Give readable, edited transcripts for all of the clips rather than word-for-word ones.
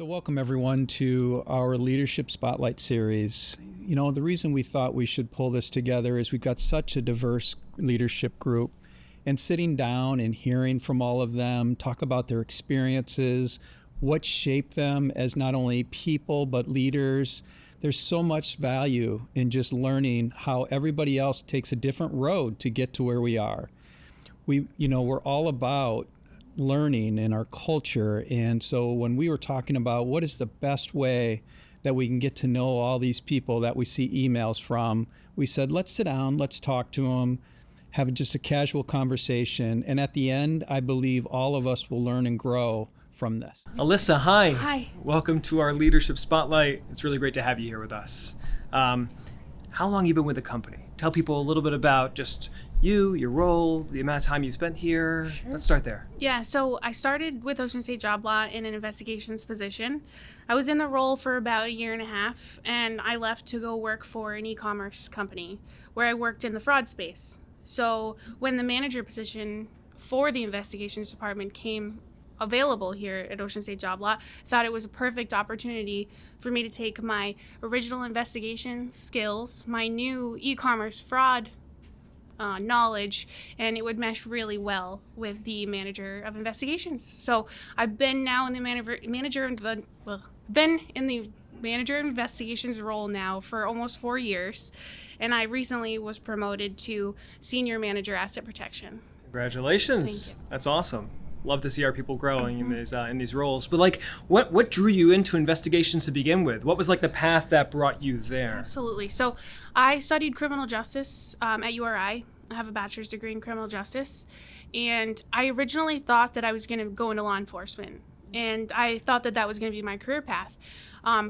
So welcome everyone to our Leadership Spotlight series. You know, the reason we thought we should pull this together is we've got such a diverse leadership group, and sitting down and hearing from all of them, talk about their experiences, what shaped them as not only people but leaders. There's so much value in just learning how everybody else takes a different road to get to where we are. We're all about learning in our culture. And so when we were talking about what is the best way that we can get to know all these people that we see emails from, we said, let's sit down, let's talk to them, have just a casual conversation. And at the end, I believe all of us will learn and grow from this. Alyssa, hi. Hi. Welcome to our Leadership Spotlight. It's really great to have you here with us. How long have you been with the company? Tell people a little bit about just you, your role, the amount of time you've spent here. Sure. Let's start there. Yeah, so I started with Ocean State Job Lot in an investigations position. I was in the role for about a year and a half, and I left to go work for an e-commerce company where I worked in the fraud space. So when the manager position for the investigations department came available here at Ocean State Job Lot, I thought it was a perfect opportunity for me to take my original investigation skills, my new e-commerce fraud knowledge, and it would mesh really well with the manager of investigations. So I've been now in the manager of investigations role now for almost 4 years, and I recently was promoted to senior manager asset protection. Congratulations. Thank you. That's awesome. Love to see our people growing in these roles. But what drew you into investigations to begin with? What was the path that brought you there? Absolutely. So I studied criminal justice at URI. I have a bachelor's degree in criminal justice, and I originally thought that I was going to go into law enforcement, and I thought that was going to be my career path.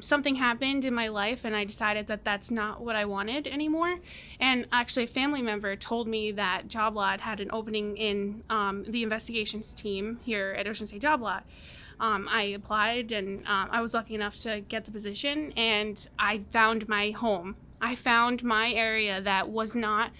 Something happened in my life, and I decided that that's not what I wanted anymore. And actually, a family member told me that Job Lot had an opening in the investigations team here at Ocean State Job Lot. I applied, and I was lucky enough to get the position, and I found my home. I found my area that was not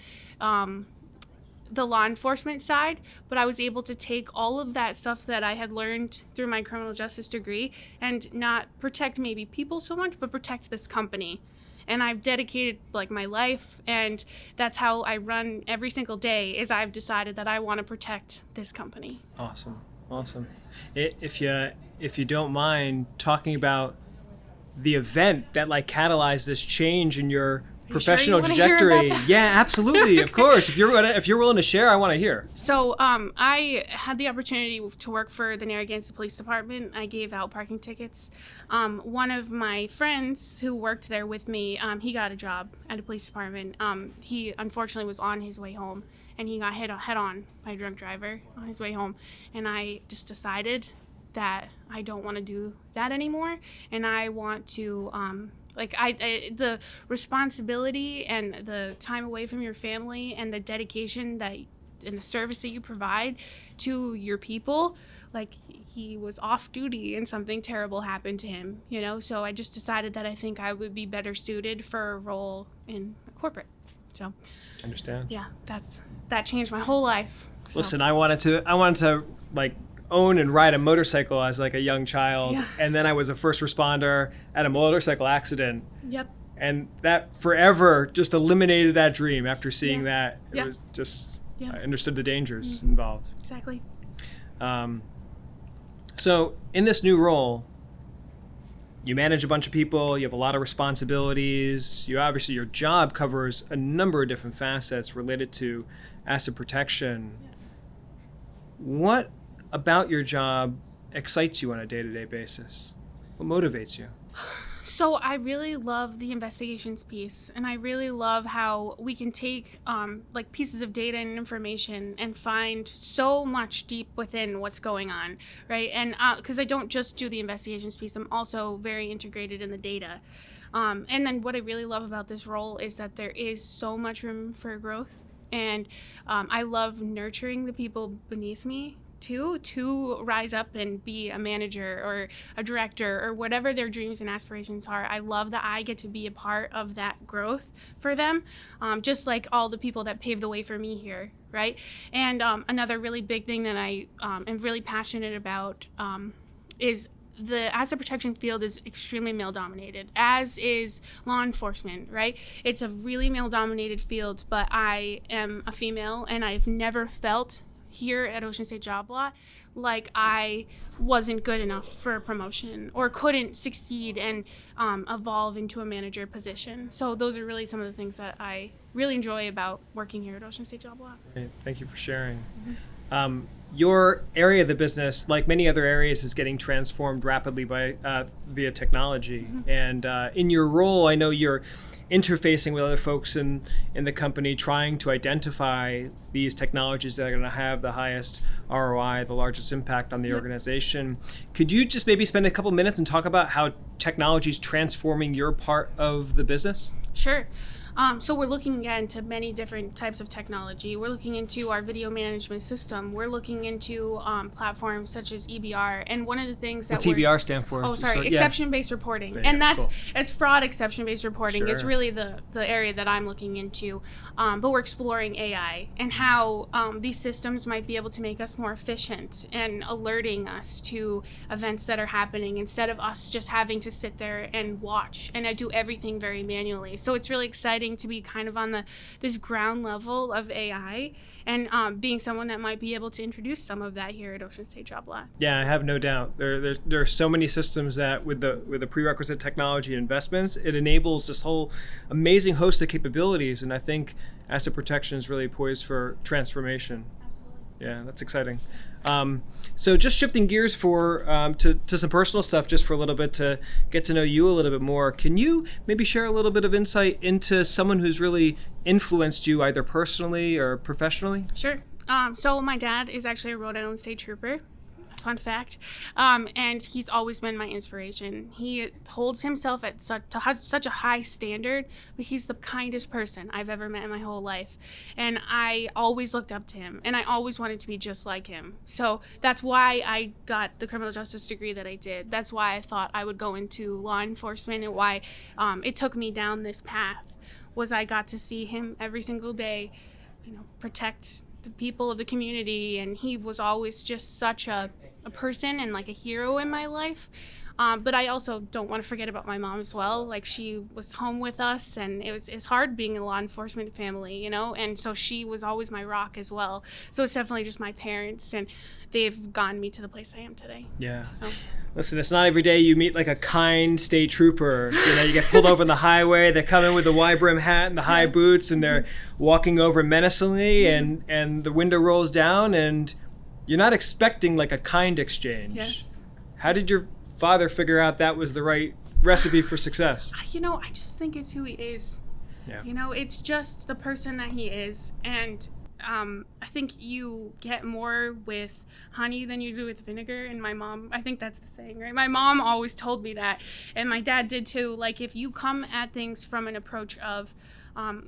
the law enforcement side, but I was able to take all of that stuff that I had learned through my criminal justice degree and not protect maybe people so much, but protect this company. And I've dedicated my life, and that's how I run every single day, is I've decided that I want to protect this company. Awesome. If you don't mind talking about the event that catalyzed this change in your professional trajectory. Yeah, absolutely. Of course. If you're willing to share, I want to hear. So I had the opportunity to work for the Narragansett Police Department. I gave out parking tickets. One of my friends who worked there with me, he got a job at a police department. He unfortunately was on his way home, and he got hit head on by a drunk driver on his way home. And I just decided that I don't want to do that anymore, and I want to the responsibility and the time away from your family and the dedication and the service that you provide to your people, he was off duty and something terrible happened to him, so I just decided that I think I would be better suited for a role in corporate. So understand. Yeah, that changed my whole life. So. Listen, I wanted to own and ride a motorcycle as a young child, yeah. And then I was a first responder at a motorcycle accident. Yep. And that forever just eliminated that dream after seeing that. It was just, I understood the dangers involved. Exactly. So in this new role, you manage a bunch of people, you have a lot of responsibilities, obviously your job covers a number of different facets related to asset protection. Yes. What about your job excites you on a day-to-day basis? What motivates you? So I really love the investigations piece, and I really love how we can take pieces of data and information and find so much deep within what's going on, right? And because I don't just do the investigations piece, I'm also very integrated in the data. And then what I really love about this role is that there is so much room for growth, and I love nurturing the people beneath me to rise up and be a manager or a director or whatever their dreams and aspirations are. I love that I get to be a part of that growth for them, just like all the people that paved the way for me here, right? And another really big thing that I am really passionate about is the asset protection field is extremely male dominated, as is law enforcement, right? It's a really male dominated field, but I am a female and I've never felt here at Ocean State Job Lot like I wasn't good enough for a promotion or couldn't succeed and evolve into a manager position. So those are really some of the things that I really enjoy about working here at Ocean State Job Lot. Great. Thank you for sharing. Your area of the business, like many other areas, is getting transformed rapidly via technology. And in your role, I know you're interfacing with other folks in the company, trying to identify these technologies that are going to have the highest ROI, the largest impact on the organization. Could you just maybe spend a couple minutes and talk about how technology is transforming your part of the business? Sure. So we're looking into many different types of technology. We're looking into our video management system. We're looking into platforms such as EBR. And one of the things that What's EBR stand for? Oh, sorry, exception-based reporting. Yeah, and that's cool. It's fraud exception-based reporting is Sure. really the area that I'm looking into. But we're exploring AI and how these systems might be able to make us more efficient and alerting us to events that are happening instead of us just having to sit there and watch. And I do everything very manually. So it's really exciting to be kind of on this ground level of AI and being someone that might be able to introduce some of that here at Ocean State Job Lot. Yeah, I have no doubt. There are so many systems that with the prerequisite technology and investments, it enables this whole amazing host of capabilities. And I think asset protection is really poised for transformation. Yeah, that's exciting. So just shifting gears to some personal stuff just for a little bit to get to know you a little bit more. Can you maybe share a little bit of insight into someone who's really influenced you either personally or professionally? Sure. So my dad is actually a Rhode Island State Trooper. Fun fact. And he's always been my inspiration. He holds himself at such a high standard, but he's the kindest person I've ever met in my whole life. And I always looked up to him, and I always wanted to be just like him. So that's why I got the criminal justice degree that I did. That's why I thought I would go into law enforcement, and why it took me down this path was I got to see him every single day, protect the people of the community, and he was always just such a person and like a hero in my life. But I also don't want to forget about my mom as well. Like, she was home with us, and it's hard being a law enforcement family, and so she was always my rock as well. So it's definitely just my parents, and they've gotten me to the place I am today. Yeah. So. Listen, it's not every day you meet like a kind state trooper. You get pulled over on the highway, they come in with the wide-brim hat and the high boots, and they're walking over menacingly, and the window rolls down, and you're not expecting like a kind exchange. Yes. How did your father figure out that was the right recipe for success? I just think it's who he is. Yeah. It's just the person that he is. And I think you get more with honey than you do with vinegar. And my mom, I think that's the saying, right? My mom always told me that. And my dad did too. Like, if you come at things from an approach of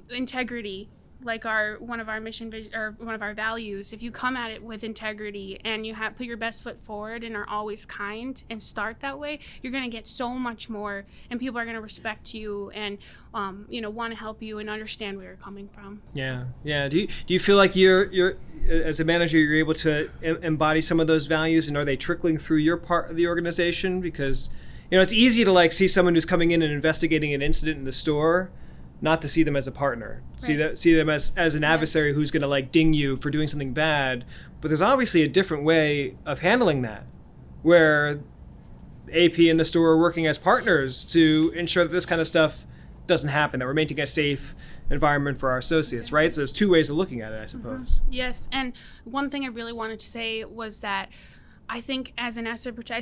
integrity, like one of our mission or one of our values, if you come at it with integrity and you put your best foot forward and are always kind and start that way, you're going to get so much more, and people are going to respect you and want to help you and understand where you're coming from. Yeah. Do you feel like you're as a manager, you're able to embody some of those values, and are they trickling through your part of the organization? Because it's easy to like see someone who's coming in and investigating an incident in the store, not to see them as a partner, Right. see them as an adversary who's going to like ding you for doing something bad. But there's obviously a different way of handling that, where AP and the store are working as partners to ensure that this kind of stuff doesn't happen, that we're maintaining a safe environment for our associates, right? So there's two ways of looking at it, I suppose. Yes, and one thing I really wanted to say was that I think as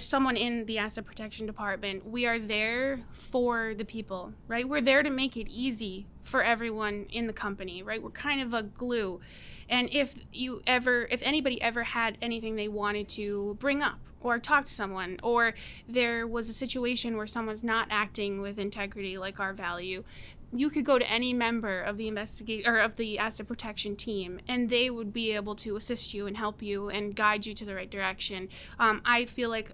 someone in the asset protection department, we are there for the people, right? We're there to make it easy for everyone in the company, right? We're kind of a glue. And if anybody ever had anything they wanted to bring up or talk to someone, or there was a situation where someone's not acting with integrity like our value, you could go to any member of the of the asset protection team, and they would be able to assist you and help you and guide you to the right direction. I feel like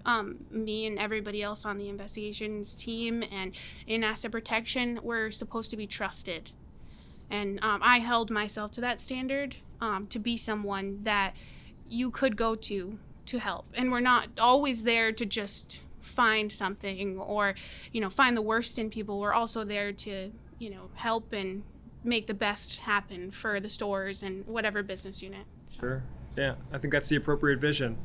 me and everybody else on the investigations team and in asset protection, we're supposed to be trusted. And I held myself to that standard, to be someone that you could go to help. And we're not always there to just find something or, find the worst in people. We're also there to, help and make the best happen for the stores and whatever business unit. Sure. Yeah, I think that's the appropriate vision.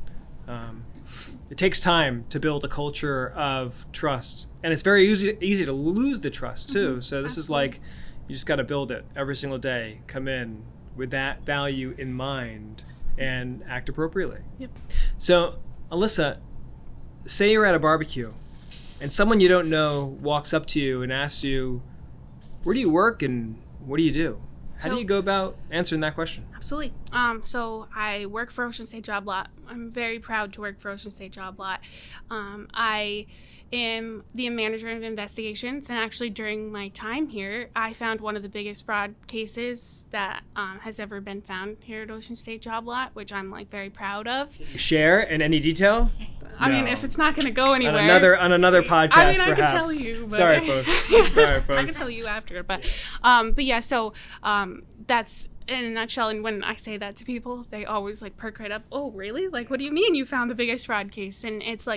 It takes time to build a culture of trust, and it's very easy to lose the trust too. So this is like, you just got to build it every single day. Come in with that value in mind and act appropriately. Yep. So, Alyssa, say you're at a barbecue and someone you don't know walks up to you and asks you, where do you work and what do you do? How do you go about answering that question? Absolutely. So I work for Ocean State Job Lot. I'm very proud to work for Ocean State Job Lot. I am the manager of investigations, and actually during my time here, I found one of the biggest fraud cases that has ever been found here at Ocean State Job Lot, which I'm very proud of. Share in any detail? I mean, if it's not going to go anywhere. On another podcast, I perhaps. can tell you. But Sorry, folks. Sorry, folks. I can tell you after. But yeah, so that's in a nutshell. And when I say that to people, they always perk right up. Oh, really? What do you mean you found the biggest fraud case? And it's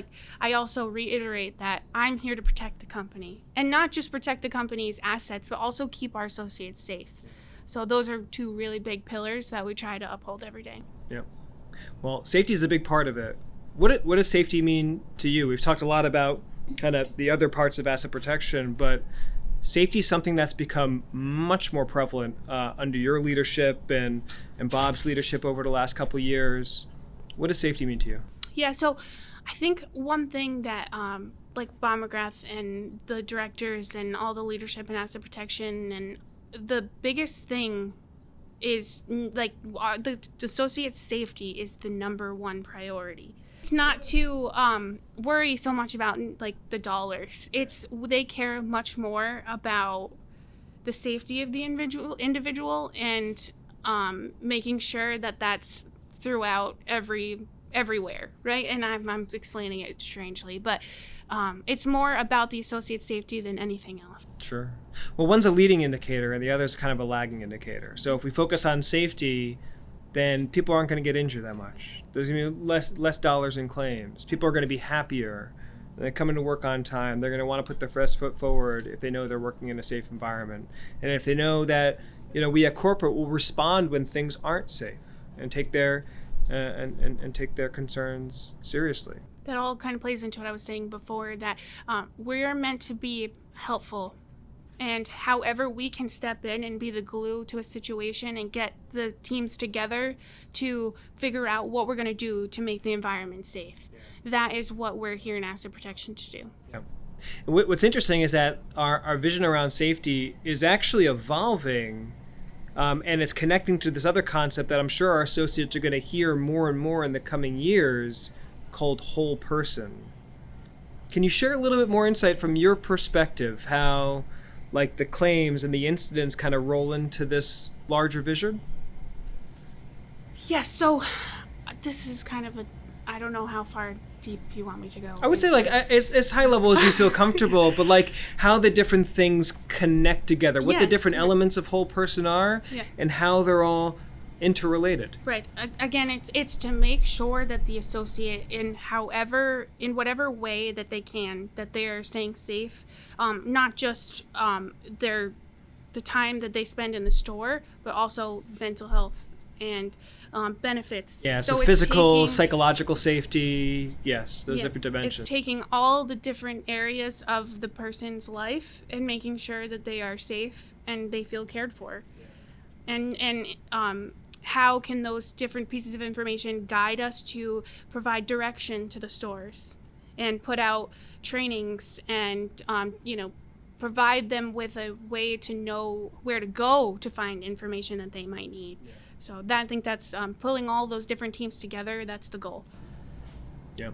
I also reiterate that I'm here to protect the company. And not just protect the company's assets, but also keep our associates safe. So those are two really big pillars that we try to uphold every day. Yeah. Well, safety is a big part of it. What does safety mean to you? We've talked a lot about kind of the other parts of asset protection, but safety is something that's become much more prevalent under your leadership and Bob's leadership over the last couple of years. What does safety mean to you? Yeah, so I think one thing that Bob McGrath and the directors and all the leadership in asset protection, and the biggest thing is the associate's safety is the number one priority. It's not to worry so much about the dollars. They care much more about the safety of the individual and making sure that that's throughout everywhere, right? And I'm explaining it strangely, but it's more about the associate's safety than anything else. Sure. Well, one's a leading indicator and the other's kind of a lagging indicator. So if we focus on safety, then people aren't going to get injured that much. There's going to be less dollars in claims. People are going to be happier. They're coming to work on time. They're going to want to put their best foot forward if they know they're working in a safe environment. And if they know that, we at corporate will respond when things aren't safe and take their take their concerns seriously. That all kind of plays into what I was saying before, that we're meant to be helpful. And however we can step in and be the glue to a situation and get the teams together to figure out what we're going to do to make the environment safe. Yeah. That is what we're here in asset protection to do. Yeah. What's interesting is that our vision around safety is actually evolving, and it's connecting to this other concept that I'm sure our associates are going to hear more and more in the coming years, called whole person. Can you share a little bit more insight from your perspective, how the claims and the incidents kind of roll into this larger vision? Yeah, so this is kind of I don't know how far deep you want me to go. I would say as high level as you feel comfortable, but how the different things connect together, what the different elements of whole person are, and how they're all interrelated. Right. Again, it's to make sure that the associate in whatever way that they can, that they are staying safe, not just the time that they spend in the store, but also mental health and benefits. Yeah, so physical, psychological safety, yes, those different dimensions. It's taking all the different areas of the person's life and making sure that they are safe and they feel cared for. And how can those different pieces of information guide us to provide direction to the stores and put out trainings and, provide them with a way to know where to go to find information that they might need. Yeah. So I think that's pulling all those different teams together. That's the goal. Yeah.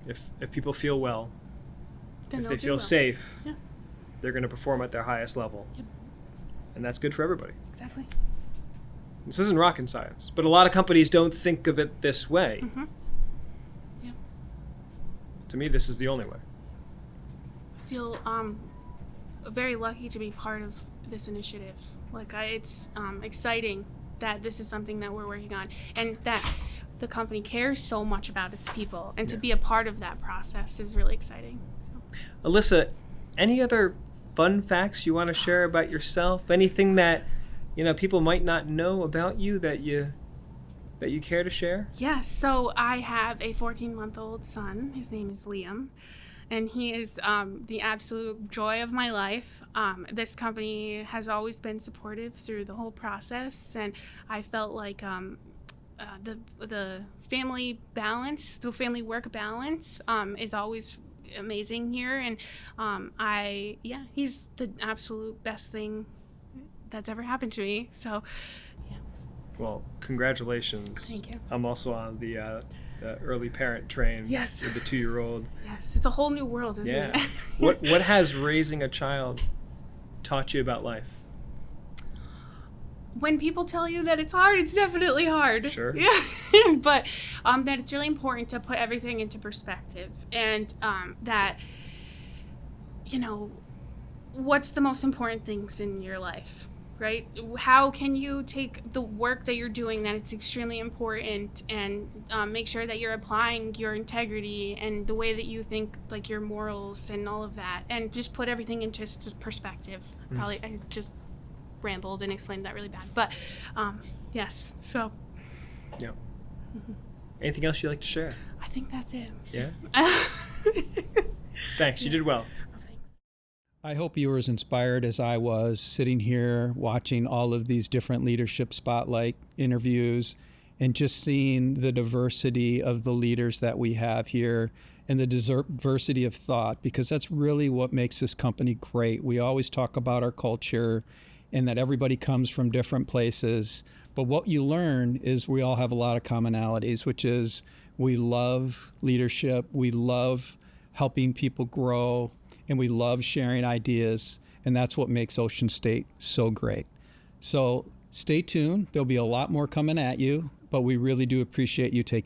If people feel well, then if they feel safe, yes, they're going to perform at their highest level. Yep. And that's good for everybody. Exactly. This isn't rocket science, but a lot of companies don't think of it this way. Mm-hmm. Yeah. To me, this is the only way. I feel very lucky to be part of this initiative. It's exciting that this is something that we're working on, and that the company cares so much about its people, and to be a part of that process is really exciting. Alyssa, any other fun facts you want to share about yourself? Anything that people might not know about you that you care to share? Yes, so I have a 14-month-old son. His name is Liam, and he is the absolute joy of my life. This company has always been supportive through the whole process, and I felt like the family balance, the family work balance, is always amazing here, and he's the absolute best thing that's ever happened to me. So, yeah. Well, congratulations. Thank you. I'm also on the early parent train. Yes. With the 2-year-old. Yes, it's a whole new world, isn't it? What has raising a child taught you about life? When people tell you that it's hard, it's definitely hard. Sure. Yeah. But that it's really important to put everything into perspective, and that, what's the most important things in your life, right? How can you take the work that you're doing, that it's extremely important, and make sure that you're applying your integrity and the way that you think, like your morals and all of that, and just put everything into perspective. Probably I just rambled and explained that really bad, but yes. So. Yeah. Anything else you'd like to share? I think that's it. Yeah. Thanks. You did well. Thanks. I hope you were as inspired as I was sitting here watching all of these different leadership spotlight interviews and just seeing the diversity of the leaders that we have here and the diversity of thought, because that's really what makes this company great. We always talk about our culture and that everybody comes from different places. But what you learn is we all have a lot of commonalities, which is we love leadership, we love helping people grow, and we love sharing ideas. And that's what makes Ocean State so great. So stay tuned. There'll be a lot more coming at you, but we really do appreciate you taking